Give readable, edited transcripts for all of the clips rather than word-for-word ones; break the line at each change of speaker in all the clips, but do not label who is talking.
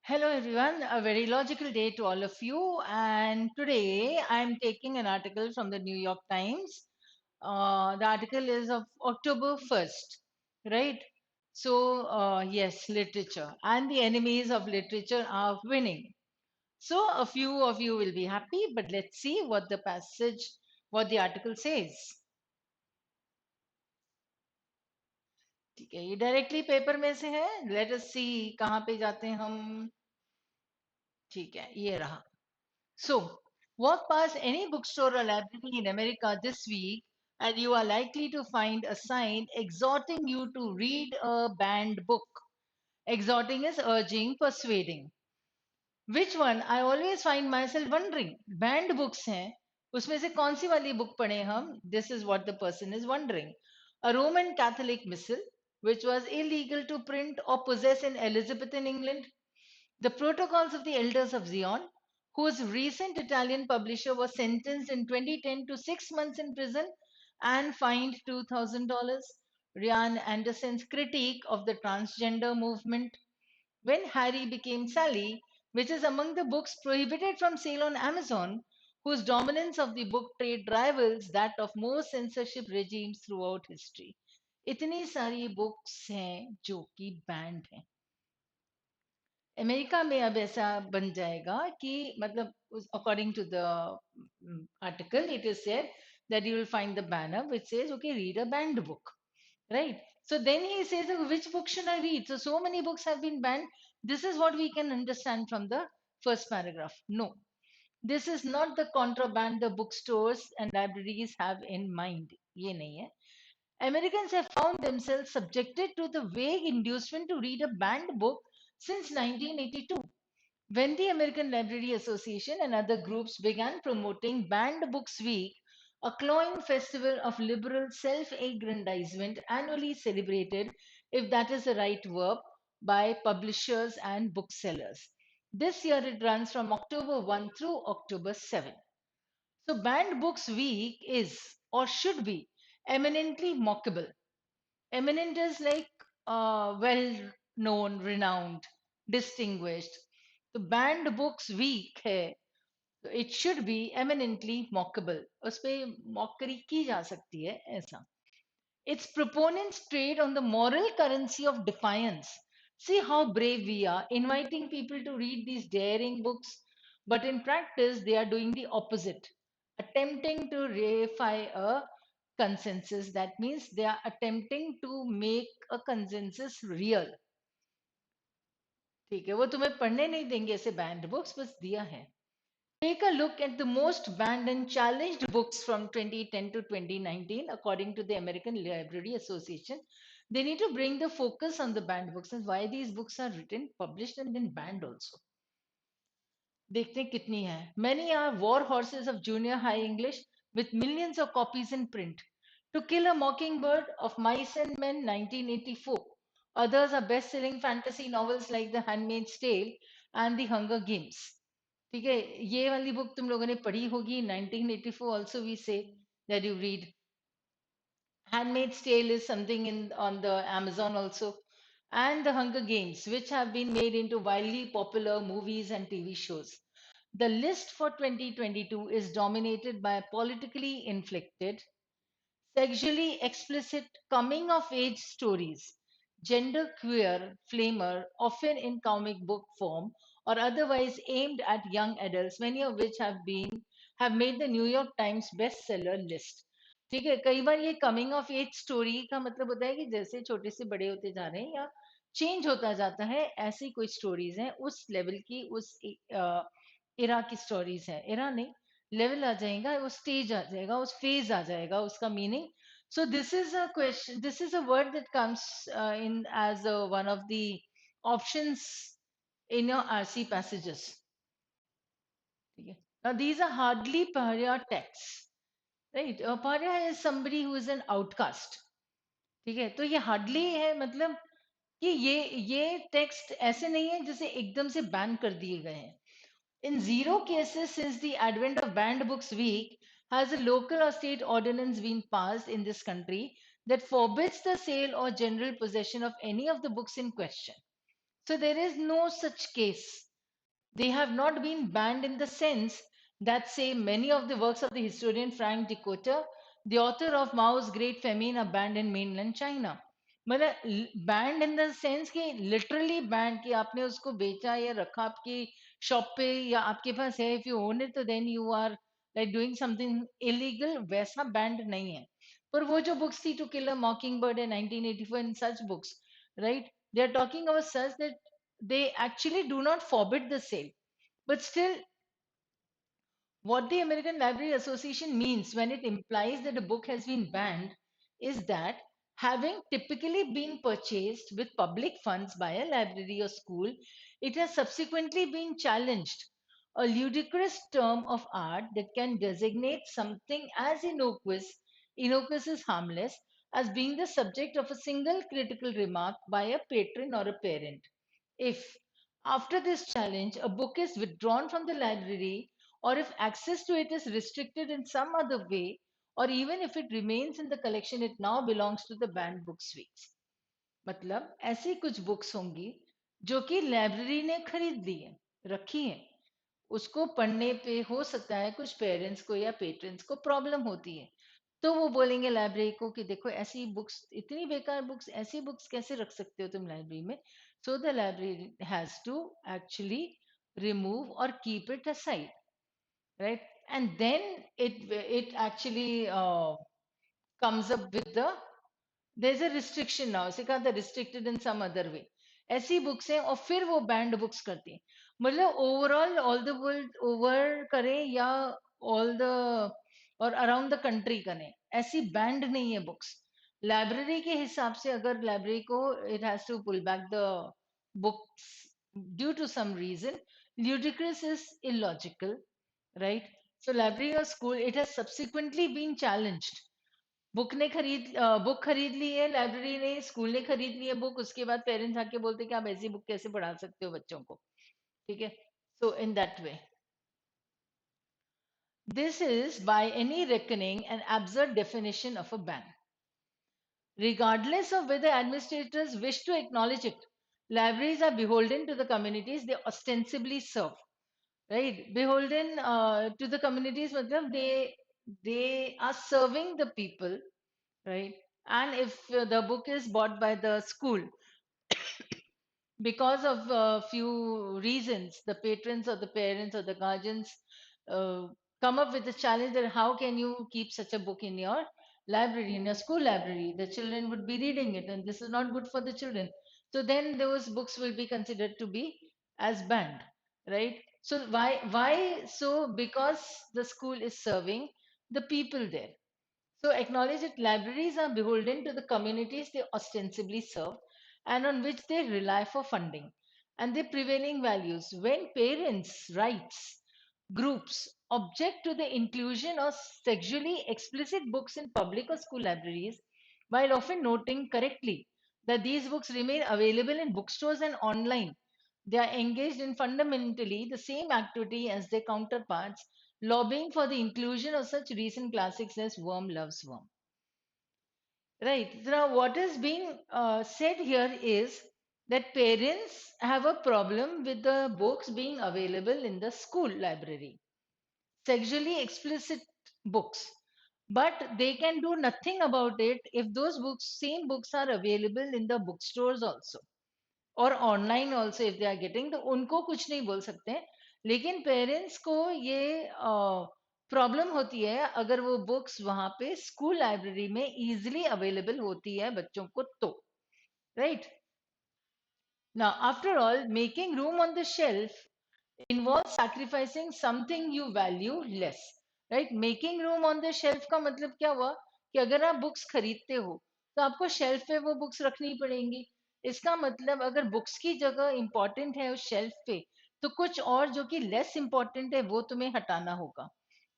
Hello, everyone. A very logical day to all of you. And today I'm taking an article from the New York Times. The article is of October 1st, right? So, yes, literature. And the enemies of literature are winning. So, a few of you will be happy, but let's see what the article says. ठीक है ये directly paper में से है let us सी कहाँ पे जाते हैं हम ठीक है ये रहा So, walk past any bookstore or library in America this week, and you are likely to find a sign exhorting you to read a banned book. Exhorting is urging, persuading. Which one? I always find myself wondering. Banned books हैं, उसमें से कौन सी वाली book पढ़े हम? This is what the person is wondering. A Roman Catholic missal, which was illegal to print or possess in Elizabethan England, the Protocols of the Elders of Zion, whose recent Italian publisher was sentenced in 2010 to 6 months in prison and fined $2,000. Ryan Anderson's critique of the transgender movement. When Harry Became Sally, which is among the books prohibited from sale on Amazon, whose dominance of the book trade rivals that of most censorship regimes throughout history. इतनी सारी books हैं जो कि band हैं America में अब ऐसा बन जाएगा कि मतलब according to the article it is said that you will find the banner which says okay read a banned book, right? So then he says which book should I read? So many books have been banned. This is what we can understand from the first paragraph. No, this is not the contraband the bookstores and libraries have in mind. ये नहीं है. Americans have found themselves subjected to the vague inducement to read a banned book since 1982, when the American Library Association and other groups began promoting Banned Books Week, a cloying festival of liberal self aggrandizement annually celebrated, if that is the right verb, by publishers and booksellers. This year it runs from October 1 through October 7. So, Banned Books Week is or should be eminently mockable. Eminent is like well known, renowned, distinguished. तो band books week है तो it should be eminently मॉकेबल उस पे mockery की जा सकती है ऐसा its proponents trade on the moral currency of defiance. See how brave we are, inviting people to read these daring books, but in practice, they are doing the opposite, attempting to reify a consensus. That means they are attempting to make a consensus real. ठीक है वो तुम्हें पढ़ने नहीं देंगे ऐसे band books बस दिया है Take a look at the most banned and challenged books from 2010 to 2019, according to the American Library Association. They need to bring the focus on the banned books and why these books are written, published, and then banned also. देखते हैं कितनी है Many are war horses of junior high English with millions of copies in print. To Kill a Mockingbird of Mice and Men 1984. Others are best-selling fantasy novels like The Handmaid's Tale and The Hunger Games. ठीक है ये वाली book तुम लोगों ने पढ़ी होगी 1984 also we say that you read Handmaid's Tale is something in on the Amazon also, and The Hunger Games, which have been made into wildly popular movies and TV shows. The list for 2022 is dominated by politically inflicted, sexually explicit coming of age stories, gender queer flamer, often in comic book form or otherwise aimed at young adults, many of which have made the New York Times bestseller list. ठीक है कई बार ये coming of as story का मतलब होता है कि जैसे छोटे से बड़े होते जा रहे हैं या चेंज होता जाता है ऐसी कोई स्टोरीज हैं उस लेवल की उस इरा की स्टोरीज है इरा नहीं लेवल आ जाएगा वो स्टेज आ जाएगा उस फेज आ जाएगा उसका meaning so this is a question this is a word that comes in as one of the options in your RC passages ठीक है now these are hardly pariah texts right a pariah is somebody who is an outcast ठीक है तो ये hardly है मतलब कि ये टेक्स्ट ऐसे नहीं है जिसे एकदम से बैन कर दिए गए हैं In zero cases since the advent of Banned Books Week has a local or state ordinance been passed in this country that forbids the sale or general possession of any of the books in question. So there is no such case. They have not been banned in the sense that, say, many of the works of the historian Frank Dicotter, the author of Mao's Great Famine, are banned in mainland China. मतलब band in the sense कि literally band कि आपने उसको बेचा या रखा आपकी shop पे या आपके पास है, इफ यू ओन इट तो then you are like doing something illegal, वैसा बैंड नहीं है. पर वो जो बुक्स थी, To Kill a Mockingbird in 1984 and such books, right, they are talking about such that they actually do not forbid the sale. But still, what the American Library Association means when it implies that a book has been banned is that, having typically been purchased with public funds by a library or school, it has subsequently been challenged. A ludicrous term of art that can designate something as innocuous is harmless, as being the subject of a single critical remark by a patron or a parent. If, after this challenge, a book is withdrawn from the library, or if access to it is restricted in some other way, or even if it remains in the collection, it now belongs to the banned book suites. मतलब ऐसी कुछ books होंगी जो कि library ने खरीद ली है, रखी है, उसको पढ़ने पे हो सकता है कुछ पेरेंट्स को या पेट्रेंट्स को प्रॉब्लम होती है, तो वो बोलेंगे लाइब्रेरी को कि देखो ऐसी बुक्स, इतनी बेकार बुक्स, ऐसी बुक्स कैसे रख सकते हो तुम लाइब्रेरी में. So the library has to actually remove और keep it aside, right? And then it actually comes up with there's a restriction now. इसे कहा था restricted in some other way. ऐसी बुक्स हैं और फिर वो बैंड बुक्स करती हैं. मतलब overall all the world over करें या ऑल द और अराउंड द कंट्री करें, ऐसी बैंड नहीं है बुक्स. लाइब्रेरी के हिसाब से अगर लाइब्रेरी को it has to pull back the books due to some reason, ludicrous is illogical, right? So library or school, it has subsequently been challenged. Book खरीद ली है लाइब्रेरी ने, स्कूल ने खरीद ली है बुक, उसके बाद पेरेंट्स आके बोलते कि आप ऐसी बुक कैसे पढ़ा सकते हो बच्चों को. ठीक है. So in that way, this is by any reckoning an absurd definition of a ban. Regardless of whether administrators wish to acknowledge it, libraries are beholden to the communities they ostensibly serve. Right? Beholden to the communities, matlab they are serving the people, right? And if the book is bought by the school, because of a few reasons, the patrons or the parents or the guardians uh, come up with the challenge that how can you keep such a book in your library, in your school library? The children would be reading it, and this is not good for the children. So then those books will be considered to be as banned, right? So why so? Because the school is serving the people there. So acknowledge that libraries are beholden to the communities they ostensibly serve and on which they rely for funding and their prevailing values. When parents, rights, groups object to the inclusion of sexually explicit books in public or school libraries, while often noting correctly that these books remain available in bookstores and online, they are engaged in fundamentally the same activity as their counterparts, lobbying for the inclusion of such recent classics as Worm Loves Worm. Right. So now, what is being said here is that parents have a problem with the books being available in the school library, sexually explicit books. But they can do nothing about it if those books, same books, are available in the bookstores also. और online also if they are getting, तो उनको कुछ नहीं बोल सकते हैं. लेकिन parents को ये प्रॉब्लम होती है अगर वो बुक्स वहां पे स्कूल लाइब्रेरी में इजीली अवेलेबल होती है बच्चों को तो, right. Now after all, making room on the shelf involves sacrificing something you value less, right? Making room on the shelf का मतलब क्या हुआ कि अगर आप बुक्स खरीदते हो तो आपको शेल्फ पे वो बुक्स रखनी पड़ेंगी. इसका मतलब अगर बुक्स की जगह इंपॉर्टेंट है उस शेल्फ पे, तो कुछ और जो कि लेस इंपॉर्टेंट है वो तुम्हें हटाना होगा,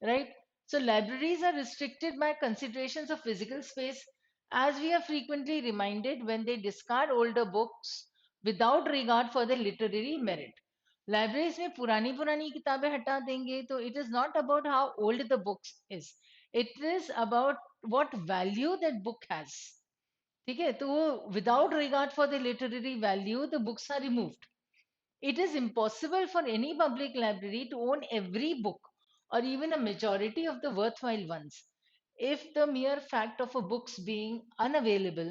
right? So libraries are restricted by considerations of physical space, as we are frequently reminded when they discard older books without regard for their literary merit. Libraries में पुरानी पुरानी किताबें हटा देंगे तो it is not about how old the books is, it is about what value that book has. ठीक है, तो वो without regard for the literary value the books are removed. It is impossible for any public library to own every book or even a majority of the worthwhile ones. If the mere fact of a book's being unavailable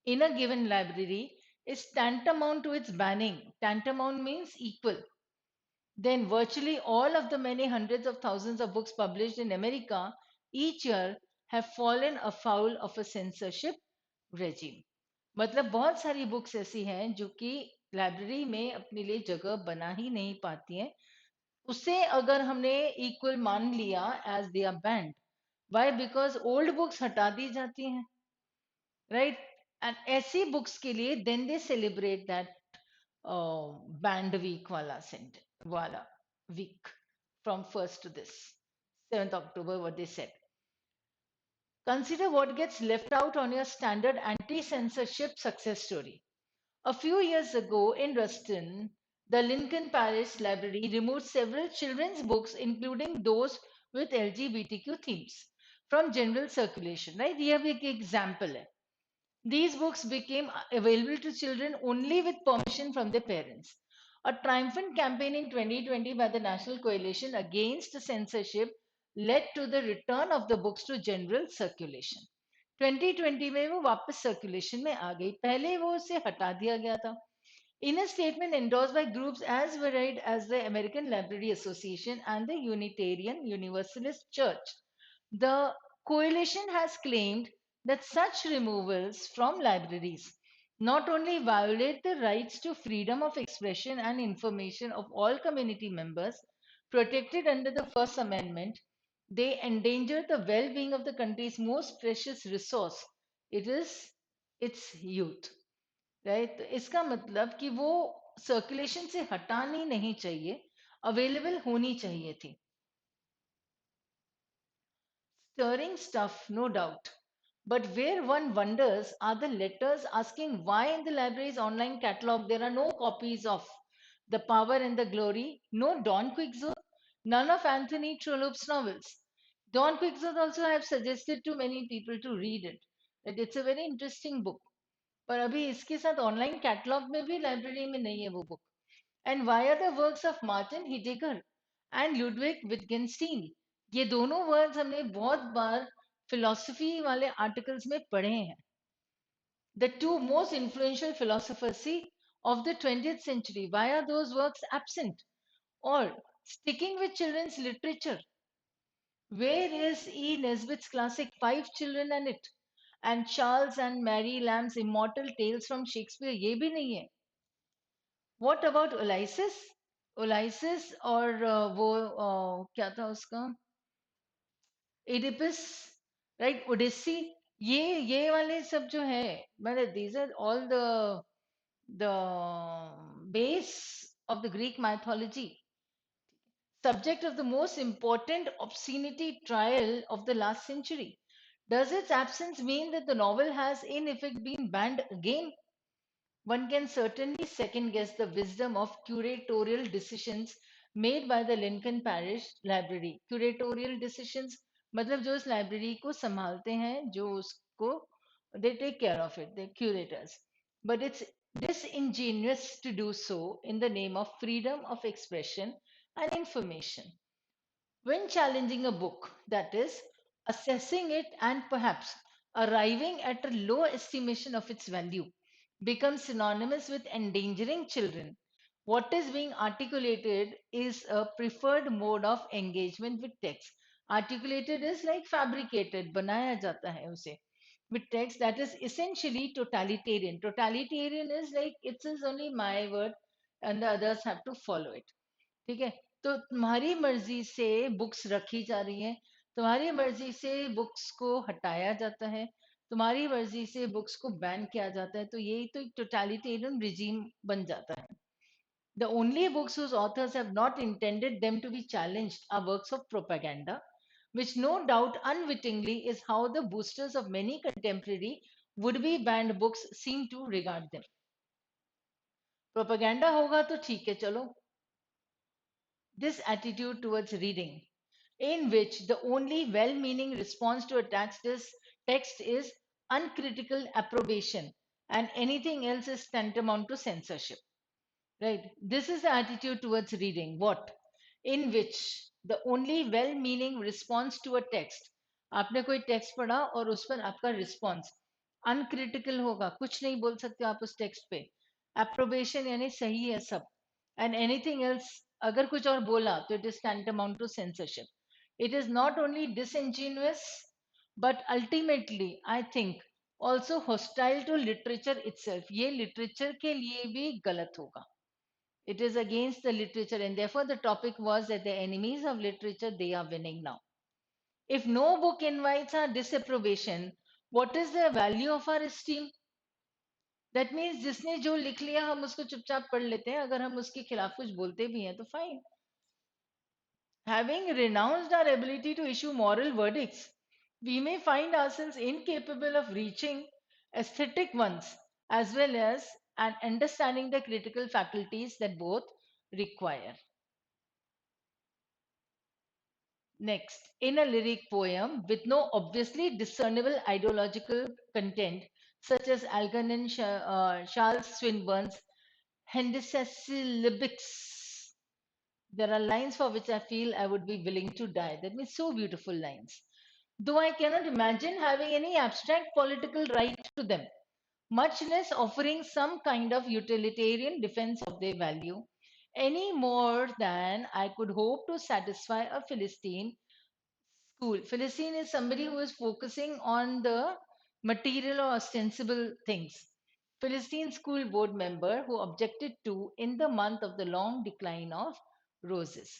in a given library is tantamount to its banning, tantamount means equal, then virtually all of the many hundreds of thousands of books published in America each year have fallen afoul of a censorship regime. मतलब बहुत सारी books ऐसी हैं जो कि library में अपने लिए जगह बना ही नहीं पाती हैं. उसे अगर हमने इक्वल मान लिया as they are banned. Why? Because old books हटा दी जाती हैं, राइट. एंड ऐसी बुक्स के लिए then they celebrate that banned week वाला सेंट वाला week from 1st to this 7th October, what they said. Consider what gets left out on your standard anti censorship success story. A few years ago in Ruston, the Lincoln Parish Library removed several children's books, including those with LGBTQ themes, from general circulation. Right? We have an example. These books became available to children only with permission from their parents. A triumphant campaign in 2020 by the National Coalition Against Censorship led to the return of the books to general circulation. 2020 में वो वापस circulation में आ गई, पहले वो उसे हटा दिया गया था. In a statement endorsed by groups as varied as the American Library Association and the Unitarian Universalist Church, the coalition has claimed that such removals from libraries not only violate the rights to freedom of expression and information of all community members protected under the First Amendment, they endanger the well being of the country's most precious resource. It is its youth. Right. तो इसका मतलब कि वो circulation से हटानी नहीं चाहिए, available होनी चाहिए थी. Stirring stuff, no doubt. But where one wonders are the letters asking why in the library's online catalog there are no copies of The Power and the Glory, no Don Quixote, none of Anthony Trollope's novels. Don Quixote also I have suggested to many people to read it. That it's a very interesting book. पर अभी इसके साथ online catalogue में भी library में नहीं है वो बुक. And why are the works of Martin Heidegger and Ludwig Wittgenstein. ये दोनों वर्ड्स हमने बहुत बार फिलोसफी वाले आर्टिकल्स में पढ़े हैं. The two most influential philosophers of the 20th century. Why are those works absent? Or sticking with children's literature, where is E. Nesbitt's classic Five Children and It? And Charles and Mary Lamb's immortal tales from Shakespeare, ये भी नहीं है. What about Ulysses? Ulysses और वो क्या था उसका, Oedipus, right, Odissi. ये वाले सब जो है, मतलब these are all the base of the Greek mythology, subject of the most important obscenity trial of the last century. Does its absence mean that the novel has in effect been banned again? One can certainly second guess the wisdom of curatorial decisions made by the Lincoln Parish Library. Curatorial decisions मतलब जो इस library को संभालते हैं, जो उसको they take care of it, they're curators. But it's disingenuous to do so in the name of freedom of expression and information. When challenging a book, that is, assessing it and perhaps arriving at a low estimation of its value, becomes synonymous with endangering children, what is being articulated is a preferred mode of engagement with text. Articulated is like fabricated, banaya jata hai use. With text that is essentially totalitarian. Totalitarian is like it is only my word and the others have to follow it. ठीक है. तो तुम्हारी मर्जी से books रखी जा रही हैं, तुम्हारी मर्जी से बुक्स को हटाया जाता है, तुम्हारी मर्जी से बुक्स को बैन किया जाता है, तो यही तो एक टोटलिटेरियन रिजीम बन जाता है. The only books whose authors have not intended them to be challenged are works of propaganda, which no doubt unwittingly is how the boosters of many contemporary would-be banned books seem to regard them. Propaganda होगा तो ठीक है, चलो. This attitude towards reading, in which the only well meaning response to a text is uncritical approbation, and anything else is tantamount to censorship. Right? This is the attitude towards reading. What? In which the only well-meaning response to a text, आपने कोई text पढ़ा और उस पर आपका response uncritical होगा, कुछ नहीं बोल सकते आप उस टेक्स्ट पे, एप्रोबेशन यानी सही है सब, एंड एनीथिंग एल्स अगर कुछ और बोला तो it is tantamount to censorship. It is not only disingenuous but ultimately I think also hostile to literature itself. ये लिटरेचर के लिए भी गलत होगा. It is against the literature, and therefore the topic was that the enemies of literature, they are winning now. If no book invites our disapprobation, what is the value of our esteem? That means जिसने जो लिख लिया हम उसको चुपचाप पढ़ लेते हैं, अगर हम उसके खिलाफ कुछ बोलते भी हैं तो fine. Having renounced our ability to issue moral verdicts, we may find ourselves incapable of reaching aesthetic ones as well as and understanding the critical faculties that both require. Next, in a lyric poem with no obviously discernible ideological content, such as Algernon Charles Swinburne's Hendecasyllabics, there are lines for which I feel I would be willing to die. That means so beautiful lines. Though I cannot imagine having any abstract political right to them, much less offering some kind of utilitarian defense of their value, any more than I could hope to satisfy a Philistine school. Philistine is somebody who is focusing on the material or ostensible things. Philistine school board member who objected to in the month of the long decline of roses.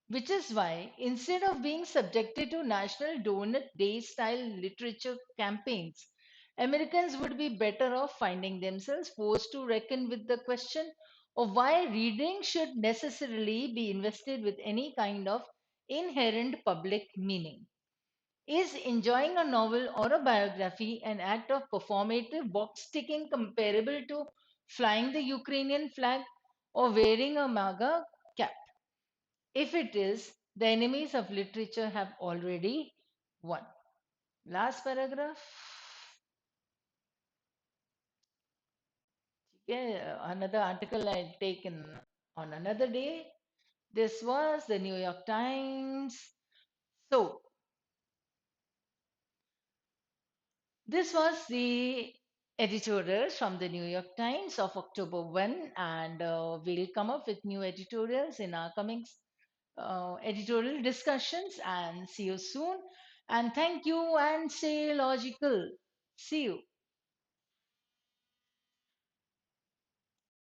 Which is why, instead of being subjected to National Donut Day style literature campaigns, Americans would be better off finding themselves forced to reckon with the question of why reading should necessarily be invested with any kind of inherent public meaning. Is enjoying a novel or a biography an act of performative box ticking comparable to flying the Ukrainian flag or wearing a MAGA cap? If it is, the enemies of literature have already won. Last paragraph. Okay, another article I'll take on another day. This was the New York Times. So, this was the editorial from the New York Times of October 1, and we'll come up with new editorials in our coming editorial discussions. And see you soon. And thank you, and stay logical. See you.